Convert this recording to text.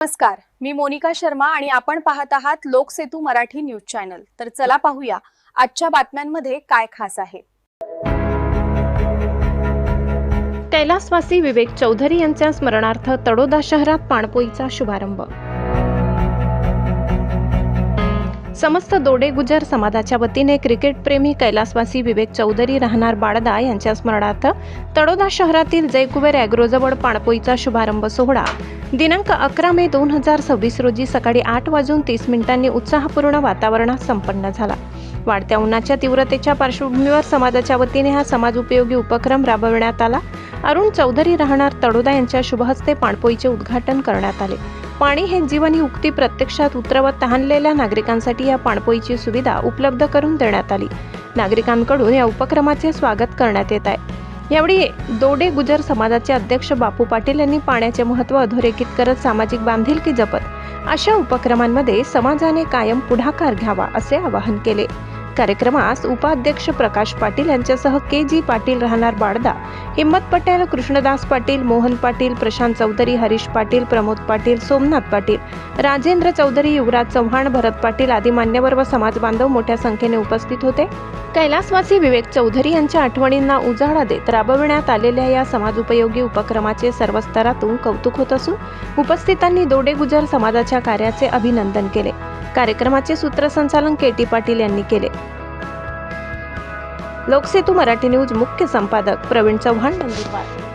नमस्कार, मी मोनिका शर्मा आणि आपण पाहत आहात लोकसेतू मराठी न्यूज चॅनल। तर चला पाहूया आजच्या बातम्यांमध्ये काय खास आहे। कैलासवासी विवेक चौधरी यांच्या स्मरणार्थ तळोदा शहरात पाणपोईचा शुभारंभ। समस्त दोडे गुजर समाजाच्या वतीने क्रिकेटप्रेमी कैलासवासी विवेक चौधरी राहणार बाळदा यांच्या स्मरणार्थ तळोदा शहरातील जयकुबेर ॲग्रोजवळ पाणपोईचा शुभारंभ सोहळा दिनांक 11 मे 2026 रोजी सकाळी 8:30 उत्साहपूर्ण वातावरणात संपन्न झाला। वाढत्या उन्हाच्या तीव्रतेच्या पार्श्वभूमीवर समाजाच्या वतीने हा समाजोपयोगी उपक्रम राबविण्यात आला। अरुण चौधरी राहणार तळोदा यांच्या शुभहस्ते पाणपोईचे उद्घाटन करण्यात आले। पाणी हे जीवन ही उक्ती प्रत्यक्षात उतरवत तहानलेल्या नागरिकांसाठी या पाणपोईची सुविधा उपलब्ध करून देण्यात आली। नागरिकांकडून या उपक्रमाचे स्वागत करण्यात येत आहे। यावेळी दोडे गुजर समाजाचे अध्यक्ष बापू पाटील यांनी पाण्याचे महत्त्व अधोरेखित करत सामाजिक बांधिलकी जपत अशा उपक्रमांमध्ये समाजाने कायम पुढाकार घ्यावा असे आवाहन केले। कार्यक्रमास उपाध्यक्ष प्रकाश पाटील यांच्यासह के.जी. पाटील राहणार बाळदा, हिम्मत पटेल, कृष्णदास पाटील, मोहन पाटील, प्रशांत चौधरी, हरीश पाटील, प्रमोद पाटील, सोमनाथ पाटील, राजेंद्र चौधरी, युवराज चव्हाण, भरत पाटील आदी मान्यवर व समाज बांधव मोठ्या संख्येने उपस्थित होते। कैलासवासी विवेक चौधरी यांच्या आठवणींना उजाळा देत राबविण्यात आलेल्या या समाजोपयोगी उपक्रमाचे सर्व स्तरातून कौतुक होत असून उपस्थितांनी दोडे गुजर समाजाच्या कार्याचे अभिनंदन केले। कार्यक्रमाचे सूत्रसंचालन के.टी. पाटील यांनी केले। लोकसेतू मराठी न्यूज मुख्य संपादक प्रवीण चव्हाण, नंदुरबार।